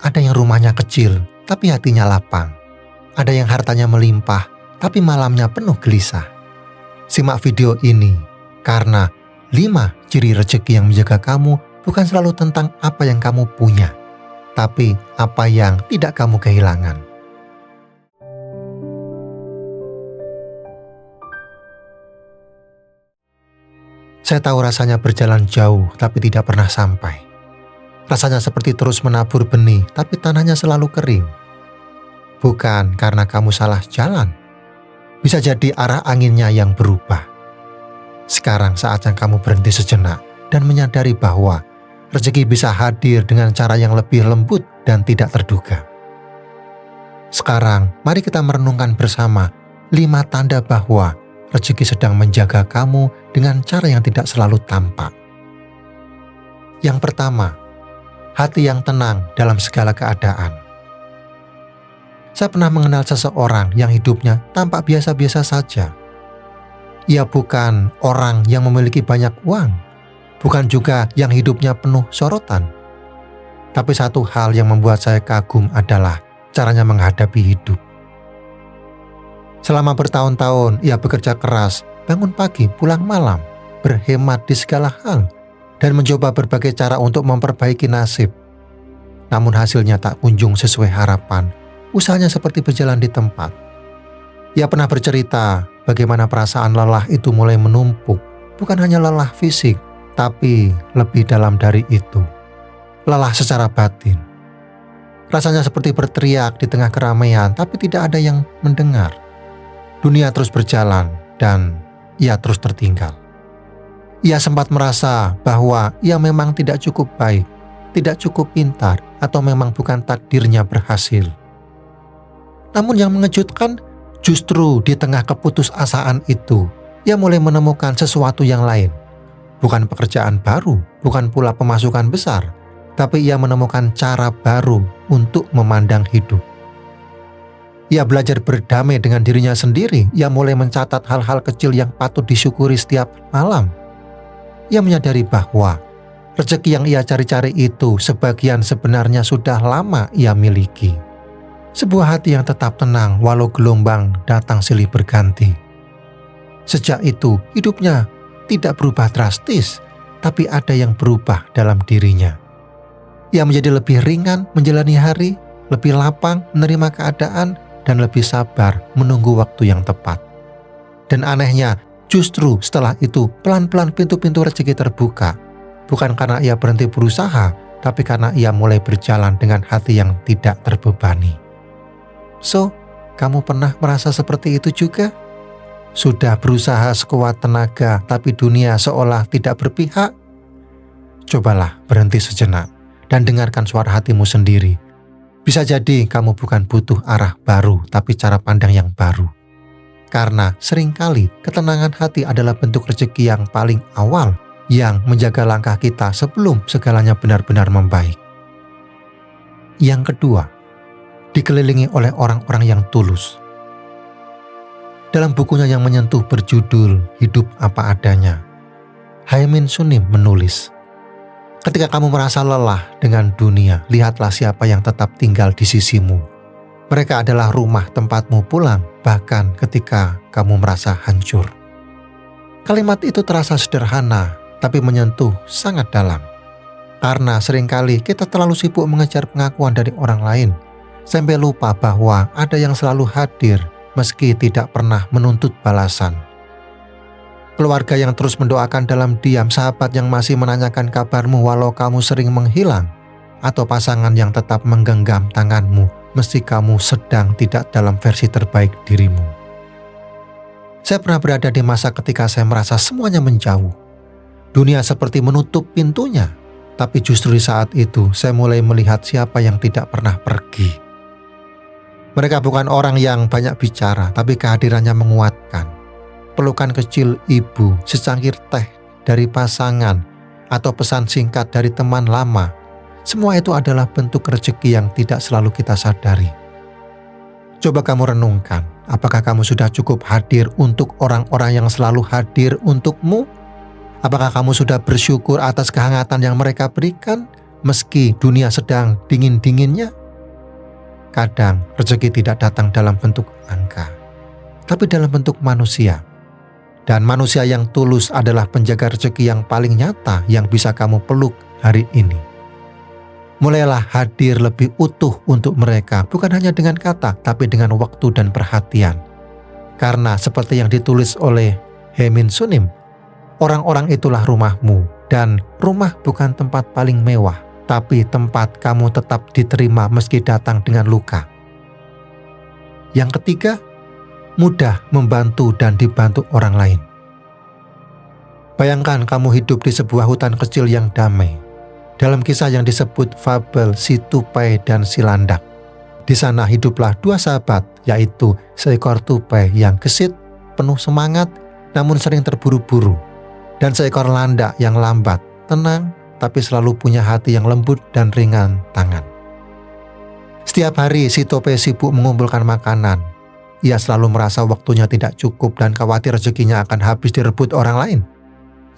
Ada yang rumahnya kecil, tapi hatinya lapang. Ada yang hartanya melimpah, tapi malamnya penuh gelisah. Simak video ini, karena 5 ciri rezeki yang menjaga kamu bukan selalu tentang apa yang kamu punya, tapi apa yang tidak kamu kehilangan. Saya tahu rasanya berjalan jauh, tapi tidak pernah sampai. Rasanya seperti terus menabur benih, tapi tanahnya selalu kering. Bukan karena kamu salah jalan. Bisa jadi arah anginnya yang berubah. Sekarang saatnya kamu berhenti sejenak dan menyadari bahwa rezeki bisa hadir dengan cara yang lebih lembut dan tidak terduga. Sekarang, mari kita merenungkan bersama 5 tanda bahwa rezeki sedang menjaga kamu dengan cara yang tidak selalu tampak. Yang pertama, hati yang tenang dalam segala keadaan. Saya pernah mengenal seseorang yang hidupnya tampak biasa-biasa saja. Ia bukan orang yang memiliki banyak uang, bukan juga yang hidupnya penuh sorotan. Tapi satu hal yang membuat saya kagum adalah caranya menghadapi hidup. Selama bertahun-tahun ia bekerja keras, bangun pagi, pulang malam, berhemat di segala hal, dan mencoba berbagai cara untuk memperbaiki nasib. Namun hasilnya tak kunjung sesuai harapan. Usahanya seperti berjalan di tempat. Ia pernah bercerita bagaimana perasaan lelah itu mulai menumpuk. Bukan hanya lelah fisik, tapi lebih dalam dari itu. Lelah secara batin. Rasanya seperti berteriak di tengah keramaian, tapi tidak ada yang mendengar. Dunia terus berjalan, dan ia terus tertinggal. Ia sempat merasa bahwa ia memang tidak cukup baik, tidak cukup pintar, atau memang bukan takdirnya berhasil. Namun yang mengejutkan, justru di tengah keputusasaan itu, ia mulai menemukan sesuatu yang lain. Bukan pekerjaan baru, bukan pula pemasukan besar, tapi ia menemukan cara baru untuk memandang hidup. Ia belajar berdamai dengan dirinya sendiri. Ia mulai mencatat hal-hal kecil yang patut disyukuri setiap malam. Ia menyadari bahwa rezeki yang ia cari-cari itu sebagian sebenarnya sudah lama ia miliki. Sebuah hati yang tetap tenang walau gelombang datang silih berganti. Sejak itu, hidupnya tidak berubah drastis, tapi ada yang berubah dalam dirinya. Ia menjadi lebih ringan menjalani hari, lebih lapang menerima keadaan, dan lebih sabar menunggu waktu yang tepat. Dan anehnya, justru setelah itu pelan-pelan pintu-pintu rezeki terbuka. Bukan karena ia berhenti berusaha, tapi karena ia mulai berjalan dengan hati yang tidak terbebani. So, kamu pernah merasa seperti itu juga? Sudah berusaha sekuat tenaga, tapi dunia seolah tidak berpihak? Cobalah berhenti sejenak dan dengarkan suara hatimu sendiri. Bisa jadi kamu bukan butuh arah baru, tapi cara pandang yang baru. Karena seringkali ketenangan hati adalah bentuk rezeki yang paling awal yang menjaga langkah kita sebelum segalanya benar-benar membaik. Yang kedua, dikelilingi oleh orang-orang yang tulus. Dalam bukunya yang menyentuh berjudul Hidup Apa Adanya, Haemin Sunim menulis, ketika kamu merasa lelah dengan dunia, lihatlah siapa yang tetap tinggal di sisimu. Mereka adalah rumah tempatmu pulang, bahkan ketika kamu merasa hancur. Kalimat itu terasa sederhana, tapi menyentuh sangat dalam. Karena seringkali kita terlalu sibuk mengejar pengakuan dari orang lain, sampai lupa bahwa ada yang selalu hadir meski tidak pernah menuntut balasan. Keluarga yang terus mendoakan dalam diam, sahabat yang masih menanyakan kabarmu walau kamu sering menghilang, atau pasangan yang tetap menggenggam tanganmu meski kamu sedang tidak dalam versi terbaik dirimu. Saya pernah berada di masa ketika saya merasa semuanya menjauh. Dunia seperti menutup pintunya, tapi justru di saat itu saya mulai melihat siapa yang tidak pernah pergi. Mereka bukan orang yang banyak bicara, tapi kehadirannya menguatkan. Pelukan kecil ibu, secangkir teh dari pasangan, atau pesan singkat dari teman lama, semua itu adalah bentuk rezeki yang tidak selalu kita sadari. Coba kamu renungkan, apakah kamu sudah cukup hadir untuk orang-orang yang selalu hadir untukmu? Apakah kamu sudah bersyukur atas kehangatan yang mereka berikan, meski dunia sedang dingin-dinginnya? Kadang rezeki tidak datang dalam bentuk angka, tapi dalam bentuk manusia. Dan manusia yang tulus adalah penjaga rezeki yang paling nyata yang bisa kamu peluk hari ini. Mulailah hadir lebih utuh untuk mereka, bukan hanya dengan kata, tapi dengan waktu dan perhatian. Karena seperti yang ditulis oleh Hemin Sunim, orang-orang itulah rumahmu, dan rumah bukan tempat paling mewah, tapi tempat kamu tetap diterima meski datang dengan luka. Yang ketiga, mudah membantu dan dibantu orang lain. Bayangkan kamu hidup di sebuah hutan kecil yang damai. Dalam kisah yang disebut fabel si tupai dan si landak. Di sana hiduplah dua sahabat, yaitu seekor tupai yang gesit, penuh semangat, namun sering terburu-buru. Dan seekor landak yang lambat, tenang, tapi selalu punya hati yang lembut dan ringan tangan. Setiap hari si tupai sibuk mengumpulkan makanan. Ia selalu merasa waktunya tidak cukup dan khawatir rezekinya akan habis direbut orang lain.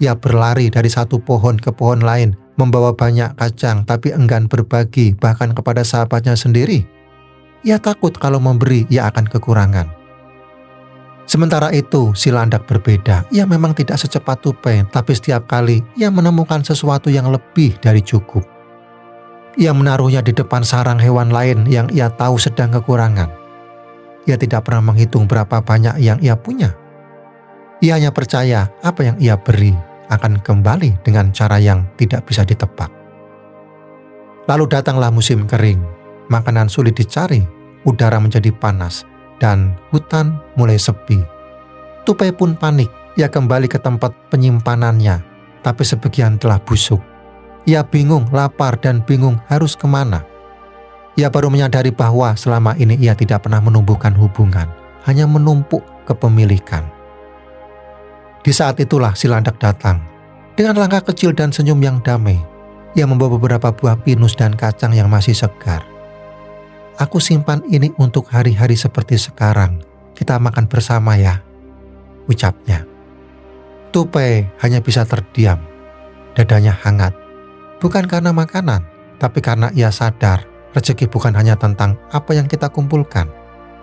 Ia berlari dari satu pohon ke pohon lain, membawa banyak kacang tapi enggan berbagi bahkan kepada sahabatnya sendiri. Ia takut kalau memberi ia akan kekurangan. Sementara itu si landak berbeda. Ia memang tidak secepat tupai, tapi setiap kali ia menemukan sesuatu yang lebih dari cukup. Ia menaruhnya di depan sarang hewan lain yang ia tahu sedang kekurangan. Ia tidak pernah menghitung berapa banyak yang ia punya. Ia hanya percaya apa yang ia beri akan kembali dengan cara yang tidak bisa ditebak. Lalu datanglah musim kering, makanan sulit dicari, udara menjadi panas, dan hutan mulai sepi. Tupai pun panik, ia kembali ke tempat penyimpanannya, tapi sebagian telah busuk. Ia bingung, lapar, dan bingung harus kemana. Ia baru menyadari bahwa selama ini ia tidak pernah menumbuhkan hubungan, hanya menumpuk kepemilikan. Di saat itulah si landak datang. Dengan langkah kecil dan senyum yang damai, ia membawa beberapa buah pinus dan kacang yang masih segar. Aku simpan ini untuk hari-hari seperti sekarang. Kita makan bersama ya, ucapnya. Tupai hanya bisa terdiam. Dadanya hangat. Bukan karena makanan, tapi karena ia sadar rezeki bukan hanya tentang apa yang kita kumpulkan,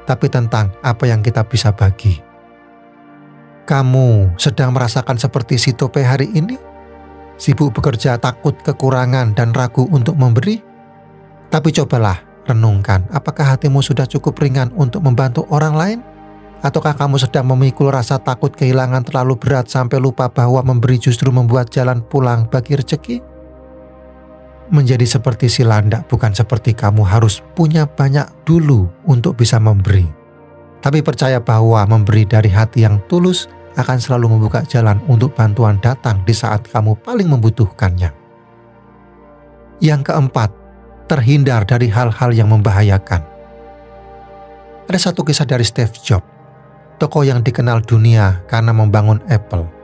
tapi tentang apa yang kita bisa bagi. Kamu sedang merasakan seperti si tupai hari ini? Sibuk bekerja, takut kekurangan dan ragu untuk memberi? Tapi cobalah renungkan, apakah hatimu sudah cukup ringan untuk membantu orang lain? Ataukah kamu sedang memikul rasa takut kehilangan terlalu berat sampai lupa bahwa memberi justru membuat jalan pulang bagi rezeki? Menjadi seperti si landak bukan seperti kamu harus punya banyak dulu untuk bisa memberi. Tapi percaya bahwa memberi dari hati yang tulus akan selalu membuka jalan untuk bantuan datang di saat kamu paling membutuhkannya. Yang keempat, terhindar dari hal-hal yang membahayakan. Ada satu kisah dari Steve Jobs, tokoh yang dikenal dunia karena membangun Apple.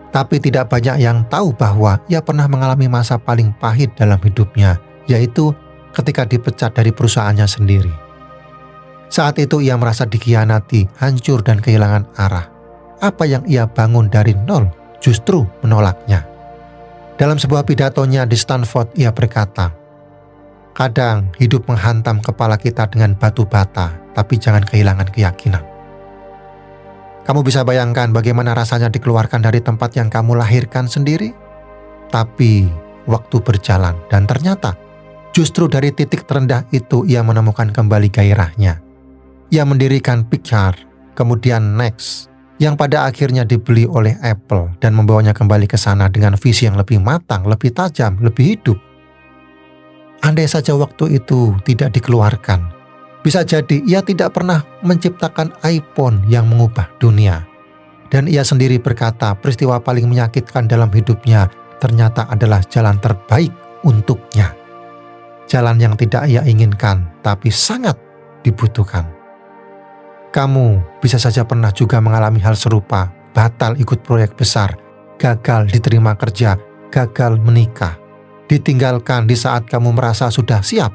Tapi tidak banyak yang tahu bahwa ia pernah mengalami masa paling pahit dalam hidupnya, yaitu ketika dipecat dari perusahaannya sendiri. Saat itu ia merasa dikhianati, hancur dan kehilangan arah. Apa yang ia bangun dari nol justru menolaknya. Dalam sebuah pidatonya di Stanford ia berkata, "Kadang hidup menghantam kepala kita dengan batu bata, tapi jangan kehilangan keyakinan." Kamu bisa bayangkan bagaimana rasanya dikeluarkan dari tempat yang kamu lahirkan sendiri? Tapi waktu berjalan dan ternyata justru dari titik terendah itu ia menemukan kembali gairahnya. Ia mendirikan Pixar, kemudian Next, yang pada akhirnya dibeli oleh Apple dan membawanya kembali ke sana dengan visi yang lebih matang, lebih tajam, lebih hidup. Andai saja waktu itu tidak dikeluarkan, bisa jadi ia tidak pernah menciptakan iPhone yang mengubah dunia. Dan ia sendiri berkata peristiwa paling menyakitkan dalam hidupnya ternyata adalah jalan terbaik untuknya. Jalan yang tidak ia inginkan, tapi sangat dibutuhkan. Kamu bisa saja pernah juga mengalami hal serupa, batal ikut proyek besar, gagal diterima kerja, gagal menikah, ditinggalkan di saat kamu merasa sudah siap.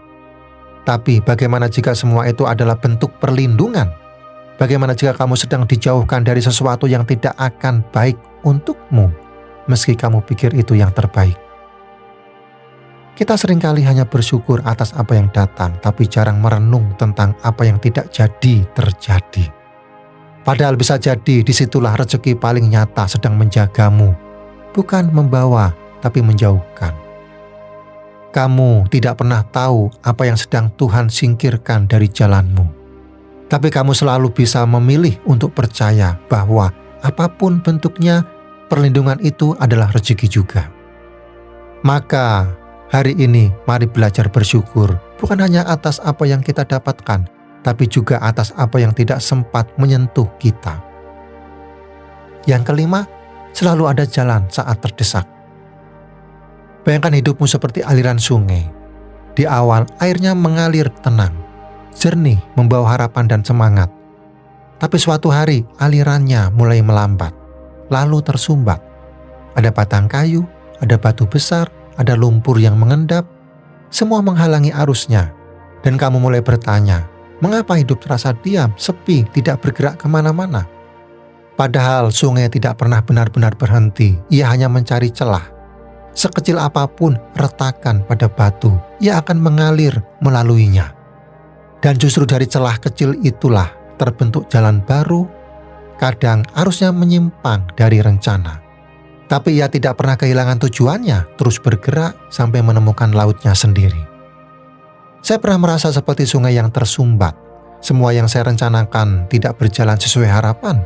Tapi bagaimana jika semua itu adalah bentuk perlindungan? Bagaimana jika kamu sedang dijauhkan dari sesuatu yang tidak akan baik untukmu, meski kamu pikir itu yang terbaik? Kita seringkali hanya bersyukur atas apa yang datang, tapi jarang merenung tentang apa yang tidak jadi terjadi. Padahal bisa jadi disitulah rezeki paling nyata sedang menjagamu, bukan membawa, tapi menjauhkan. Kamu tidak pernah tahu apa yang sedang Tuhan singkirkan dari jalanmu. Tapi kamu selalu bisa memilih untuk percaya bahwa apapun bentuknya, perlindungan itu adalah rezeki juga. Maka hari ini mari belajar bersyukur, bukan hanya atas apa yang kita dapatkan, tapi juga atas apa yang tidak sempat menyentuh kita. Yang kelima, selalu ada jalan saat terdesak. Bayangkan hidupmu seperti aliran sungai. Di awal airnya mengalir tenang, jernih, membawa harapan dan semangat. Tapi suatu hari alirannya mulai melambat, lalu tersumbat. Ada batang kayu, ada batu besar, ada lumpur yang mengendap, semua menghalangi arusnya. Dan kamu mulai bertanya, mengapa hidup terasa diam, sepi, tidak bergerak kemana-mana? Padahal sungai tidak pernah benar-benar berhenti, ia hanya mencari celah. Sekecil apapun retakan pada batu, ia akan mengalir melaluinya. Dan justru dari celah kecil itulah terbentuk jalan baru, kadang arusnya menyimpang dari rencana. Tapi ia tidak pernah kehilangan tujuannya, terus bergerak sampai menemukan lautnya sendiri. Saya pernah merasa seperti sungai yang tersumbat. Semua yang saya rencanakan tidak berjalan sesuai harapan.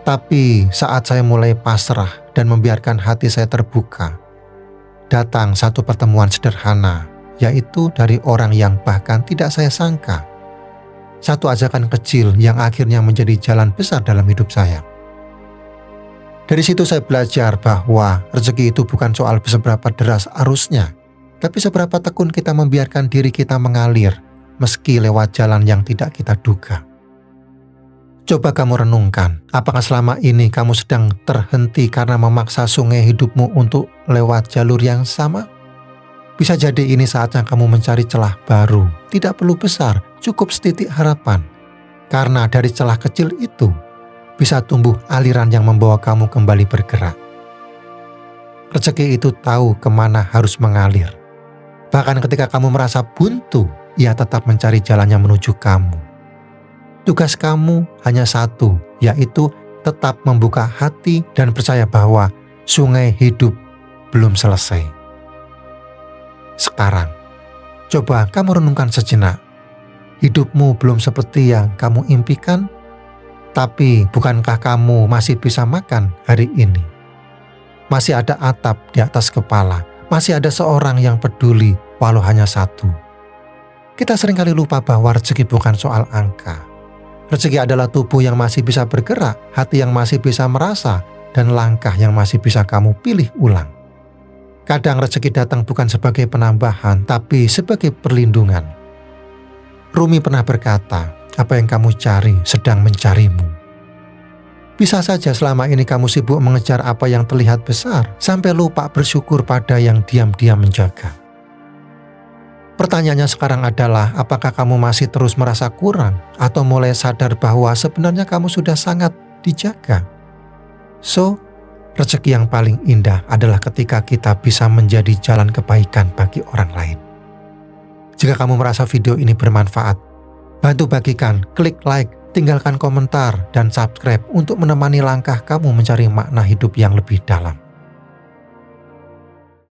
Tapi saat saya mulai pasrah dan membiarkan hati saya terbuka, datang satu pertemuan sederhana, yaitu dari orang yang bahkan tidak saya sangka. Satu ajakan kecil yang akhirnya menjadi jalan besar dalam hidup saya. Dari situ saya belajar bahwa rezeki itu bukan soal seberapa deras arusnya, tapi seberapa tekun kita membiarkan diri kita mengalir, meski lewat jalan yang tidak kita duga. Coba kamu renungkan, apakah selama ini kamu sedang terhenti karena memaksa sungai hidupmu untuk lewat jalur yang sama? Bisa jadi ini saatnya kamu mencari celah baru, tidak perlu besar, cukup setitik harapan. Karena dari celah kecil itu, bisa tumbuh aliran yang membawa kamu kembali bergerak. Rezeki itu tahu kemana harus mengalir. Bahkan ketika kamu merasa buntu, ia tetap mencari jalannya menuju kamu. Tugas kamu hanya satu, yaitu tetap membuka hati dan percaya bahwa sungai hidup belum selesai. Sekarang, coba kamu renungkan sejenak. Hidupmu belum seperti yang kamu impikan? Tapi bukankah kamu masih bisa makan hari ini? Masih ada atap di atas kepala, masih ada seorang yang peduli walau hanya satu. Kita seringkali lupa bahwa rezeki bukan soal angka. Rezeki adalah tubuh yang masih bisa bergerak, hati yang masih bisa merasa, dan langkah yang masih bisa kamu pilih ulang. Kadang rezeki datang bukan sebagai penambahan, tapi sebagai perlindungan. Rumi pernah berkata, apa yang kamu cari sedang mencarimu. Bisa saja selama ini kamu sibuk mengejar apa yang terlihat besar, sampai lupa bersyukur pada yang diam-diam menjaga. Pertanyaannya sekarang adalah, apakah kamu masih terus merasa kurang, atau mulai sadar bahwa sebenarnya kamu sudah sangat dijaga? So, rezeki yang paling indah adalah ketika kita bisa menjadi jalan kebaikan bagi orang lain. Jika kamu merasa video ini bermanfaat, bantu bagikan, klik like, tinggalkan komentar, dan subscribe untuk menemani langkah kamu mencari makna hidup yang lebih dalam.